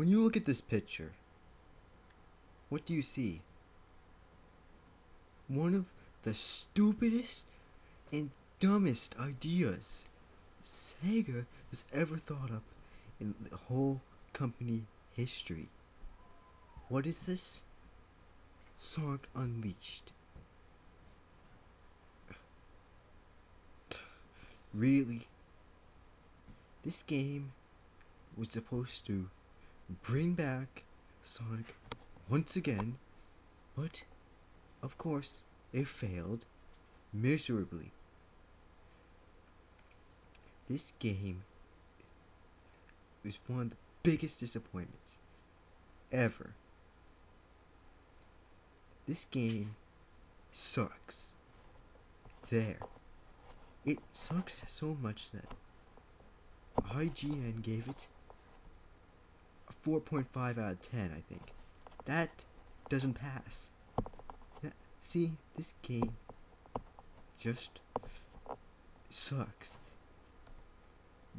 When you look at this picture, what do you see? One of the stupidest and dumbest ideas Sega has ever thought up in the whole company history. What is this? Sonic Unleashed. Really? This game was supposed to bring back Sonic once again, but of course it failed miserably. This game was one of the biggest disappointments ever. This game sucks. There. It sucks so much that IGN gave it a 4.5 out of 10, I think. That doesn't pass. See, this game just sucks.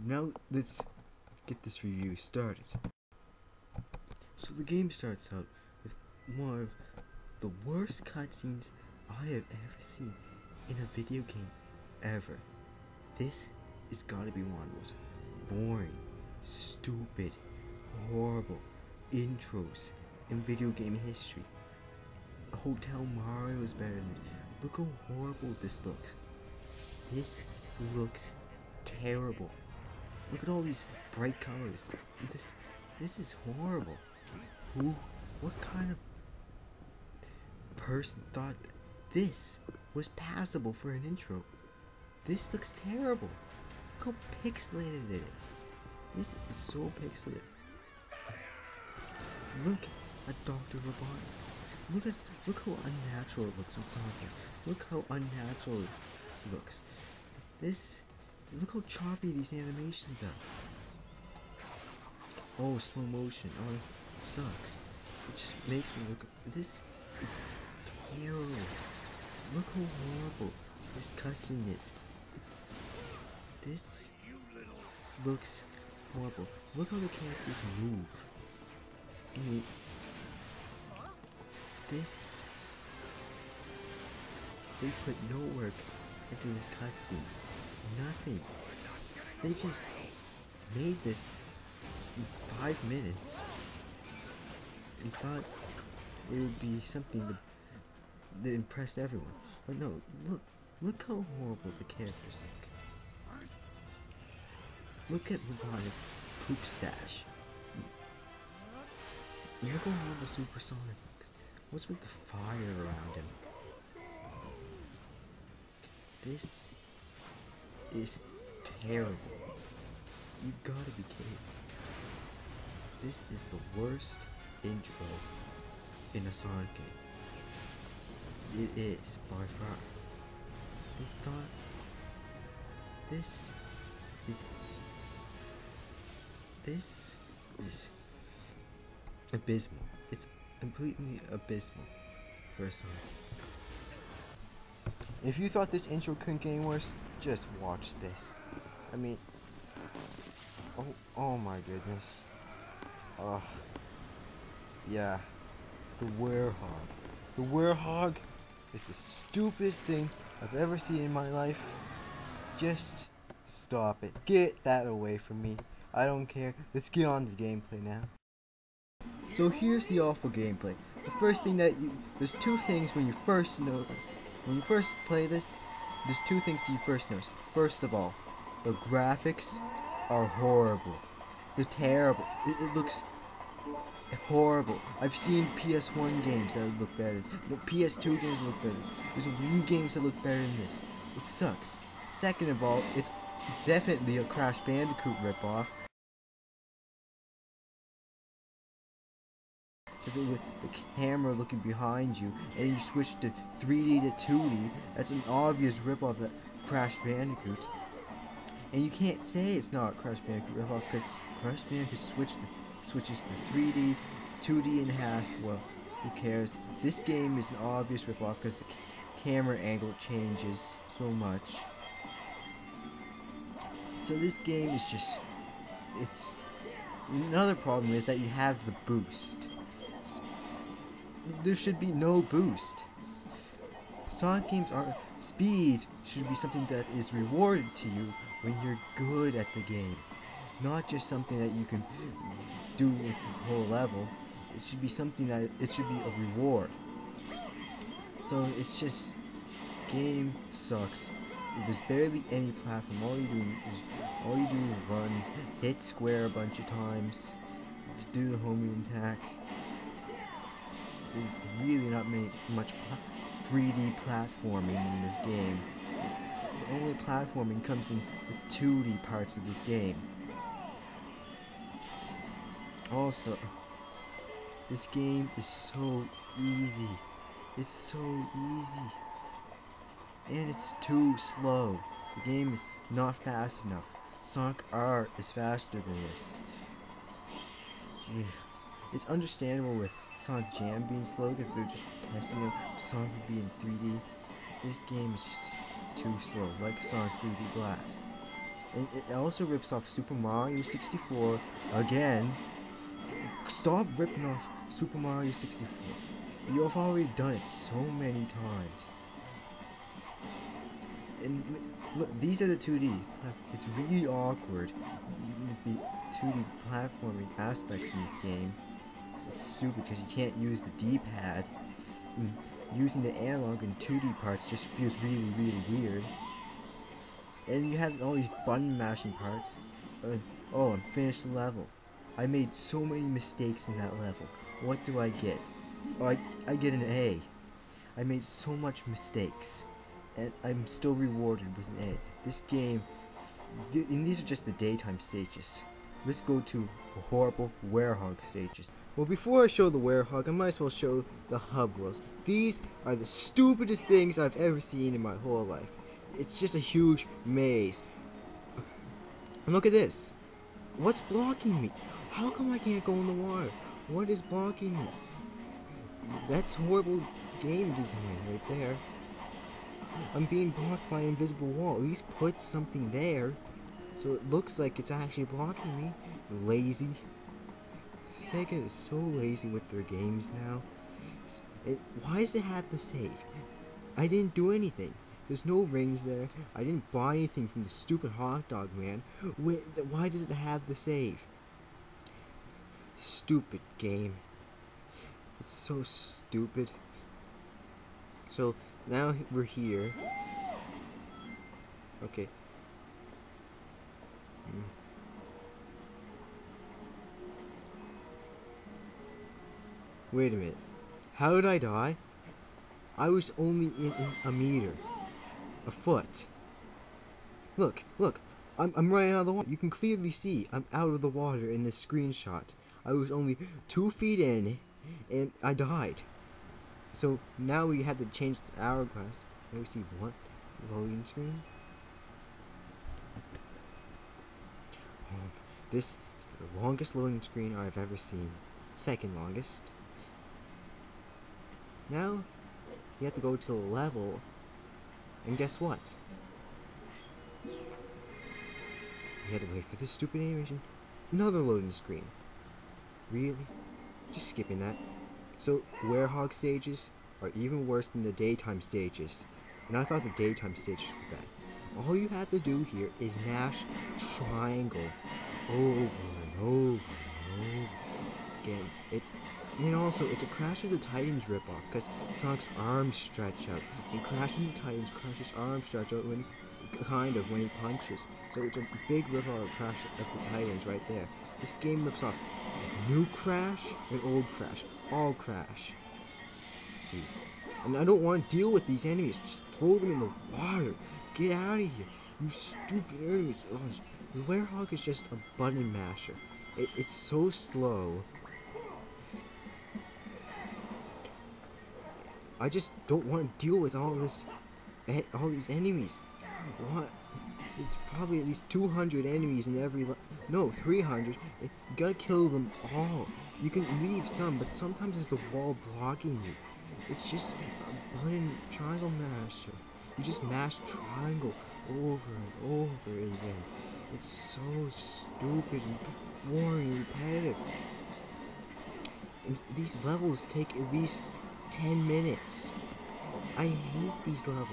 Now let's get this review started. So the game starts out with one of the worst cutscenes I have ever seen in a video game ever. This is gotta be one of the most boring, stupid, horrible intros in video game history. Hotel Mario is better than this. Look how horrible this looks. This looks terrible. Look at all these bright colors. This is horrible. What kind of person thought this was passable for an intro? This looks terrible. Look how pixelated it is. This is so pixelated. Look at Dr. Robotnik. Look how unnatural it looks with Sonic. Look how unnatural it looks. Look how choppy these animations are. Oh, slow motion. Oh, it sucks. It just makes me look. This is terrible. Look how horrible this cutscene is. This looks horrible. Look how the characters move. I mean, they put no work into this cutscene. Nothing. They just made this in 5 minutes and thought it would be something that impressed everyone. But no, look how horrible the characters look. Look at Robotnik's poop stash. Look how horrible Super Sonic looks. What's with the fire around him? This is terrible. You gotta be kidding. This is the worst intro in a Sonic game. It is, by far. They thought this is abysmal. It's completely abysmal for a Sonic. If you thought this intro couldn't get any worse, just watch this. I mean, oh my goodness. Yeah, the werehog. The werehog is the stupidest thing I've ever seen in my life. Just stop it. Get that away from me. I don't care. Let's get on to gameplay now. So here's the awful gameplay. The first thing there's two things when you first play this, there's two things you first notice. First of all, the graphics are horrible. They're terrible. It looks horrible. I've seen PS1 games that look better. No, PS2 games that look better. There's Wii games that look better than this. It sucks. Second of all, it's definitely a Crash Bandicoot ripoff. Just with the camera looking behind you, and you switch to 3D to 2D, that's an obvious ripoff of Crash Bandicoot. And you can't say it's not Crash Bandicoot ripoff because Crash Bandicoot switches to 3D, 2D in half. Well, who cares? This game is an obvious ripoff because the camera angle changes so much. So this game is just, Another problem is that you have the boost. There should be no boost. Sonic games are speed should be something that is rewarded to you when you're good at the game, not just something that you can do with the whole level. It should be something that it should be a reward. So it's just game sucks. There's barely any platform. All you do is run, hit square a bunch of times, do the homing attack. There's really not much 3D platforming in this game. The only platforming comes in the 2D parts of this game. Also, this game is so easy. It's so easy. And it's too slow. The game is not fast enough. Sonic R is faster than this. Yeah. It's understandable with Sonic Jam being slow because they're just testing out Sonic would be in 3D. This game is just too slow, like Sonic 3D Blast. And it also rips off Super Mario 64 again. Stop ripping off Super Mario 64. You have already done it so many times. And look, these are the 2D. It's really awkward. The 2D platforming aspect in this game. It's stupid because you can't use the D-pad. Using the analog and 2D parts just feels really, really weird. And you have all these button mashing parts. Oh, and finished the level. I made so many mistakes in that level. What do I get? Oh, I get an A. I made so much mistakes. And I'm still rewarded with an A. This game, and these are just the daytime stages. Let's go to the horrible werehog stages. Well, before I show the werehog, I might as well show the hub worlds. These are the stupidest things I've ever seen in my whole life. It's just a huge maze. And look at this. What's blocking me? How come I can't go in the water? What is blocking me? That's horrible game design right there. I'm being blocked by an invisible wall. At least put something there so it looks like it's actually blocking me. Lazy. Sega is so lazy with their games now. Why does it have to save? I didn't do anything. There's no rings there. I didn't buy anything from the stupid hot dog man. Why does it have the save? Stupid game. It's so stupid. So now we're here. Okay. Wait a minute. How did I die? I was only in a meter. A foot. Look. I'm right out of the water. You can clearly see I'm out of the water in this screenshot. I was only 2 feet in and I died. So now we had to change the hourglass. Let me see what loading screen. This is the longest loading screen I've ever seen. Second longest. Now you have to go to the level, and guess what? You had to wait for this stupid animation. Another loading screen. Really? Just skipping that. So, werehog stages are even worse than the daytime stages. And I thought the daytime stages were bad. All you have to do here is mash triangle over and over and over again. And also, it's a Crash of the Titans ripoff because Sonic's arms stretch out. And Crash of the Titans, Crash's arms stretch out when he punches. So it's a big ripoff of Crash of the Titans right there. This game rips off new Crash and old Crash. All Crash. See. And I don't want to deal with these enemies. Just throw them in the water. Get out of here. You stupid enemies. Oh, the werehog is just a button masher. It's so slow. I just don't want to deal with all these enemies. What? It's probably at least 200 enemies in every no, 300. You gotta kill them all. You can leave some, but sometimes there's the wall blocking you. It's just a button triangle masher. You just mash triangle over and over again. It's so stupid. boring and repetitive. And these levels take at least 10 minutes. I hate these levels.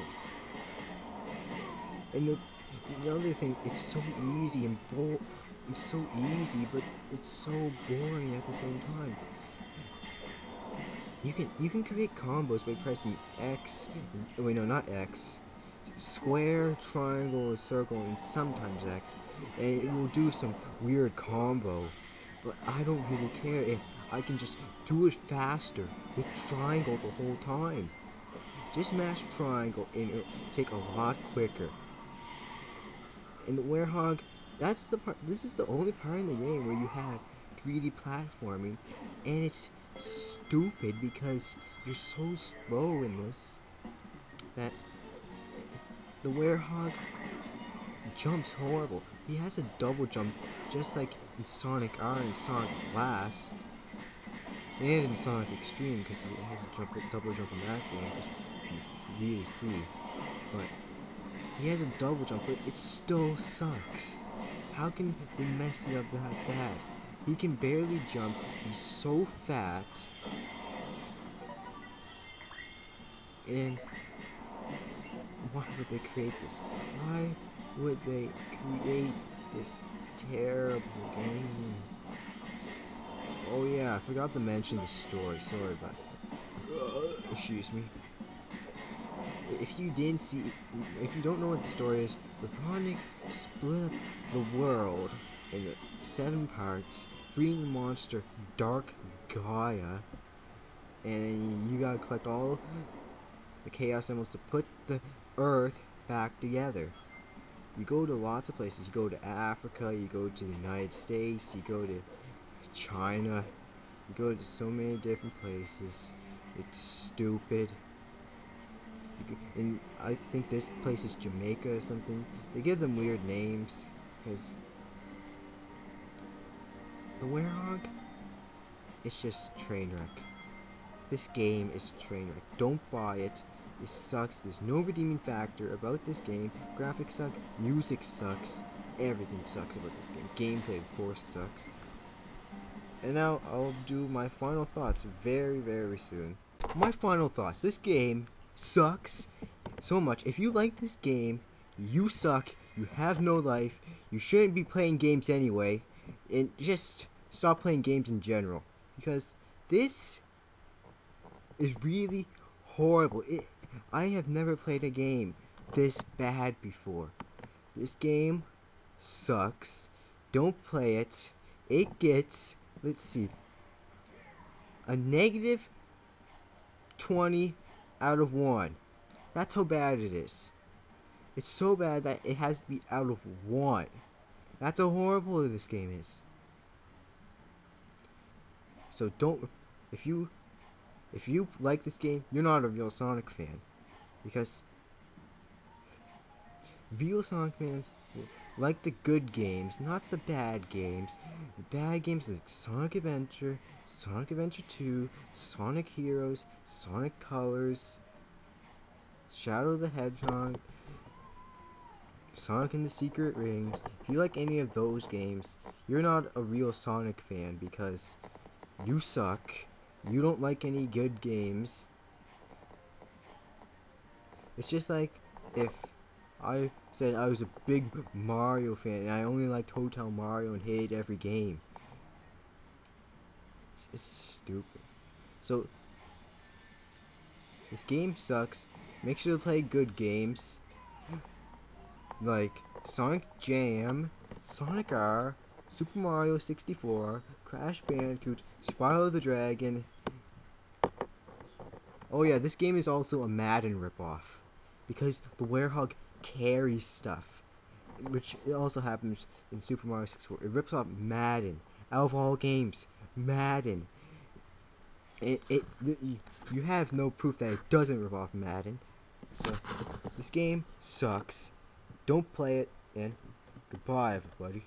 And the other thing, it's so easy and it's so easy, but it's so boring at the same time. You can create combos by pressing X. Wait, no, not X. Square, triangle, circle, and sometimes X, and it will do some weird combo. But I don't really care if I can just do it faster with triangle the whole time. Just mash triangle and it'll take a lot quicker. In the Werehog, that's the part. This is the only part in the game where you have 3D platforming, and it's stupid because you're so slow in this that the Werehog jumps horrible. He has a double jump just like in Sonic R and Sonic Blast, and in Sonic Extreme because he has a double jump in that game, because you really see. But he has a double jump, but it still sucks. How can they mess it up that bad? He can barely jump. He's so fat, and why would they create this? Why would they create this terrible game? Oh yeah, I forgot to mention the story. Sorry about that. Excuse me. If you don't know what the story is, Robotnik split up the world into 7 parts, freeing the monster Dark Gaia, and you gotta collect all the Chaos Emeralds to put the Earth back together. You go to lots of places. You go to Africa, you go to the United States, you go to China, you go to so many different places. It's stupid. And I think this place is Jamaica or something. They give them weird names, because the Werehog, it's just trainwreck. This game is a trainwreck. Don't buy it. It sucks. There's no redeeming factor about this game. Graphics suck. Music sucks. Everything sucks about this game. Gameplay, of course, sucks. And now I'll do my final thoughts very, very soon. My final thoughts. This game sucks so much. If you like this game, you suck. You have no life. You shouldn't be playing games anyway. And just stop playing games in general. Because this is really horrible. I have never played a game this bad before. This game sucks. Don't play it. It gets, let's see, a negative 20 out of 1. That's how bad it is. It's so bad that it has to be out of 1. That's how horrible this game is. So don't, if you like this game, you're not a real Sonic fan. Because real Sonic fans like the good games, not the bad games. The bad games like Sonic Adventure 2, Sonic Heroes, Sonic Colors, Shadow the Hedgehog, Sonic and the Secret Rings. If you like any of those games, you're not a real Sonic fan because you suck. You don't like any good games. It's just like if I said I was a big Mario fan and I only liked Hotel Mario and hated every game. It's stupid. So this game sucks. Make sure to play good games like Sonic Jam, Sonic R, Super Mario 64, Crash Bandicoot, Spyro the Dragon. Oh yeah, this game is also a Madden ripoff because the Werehog carries stuff, which it also happens in Super Mario 64. It rips off Madden. Out of all games, Madden. You have no proof that it doesn't rip off Madden. So this game sucks. Don't play it, and goodbye, everybody.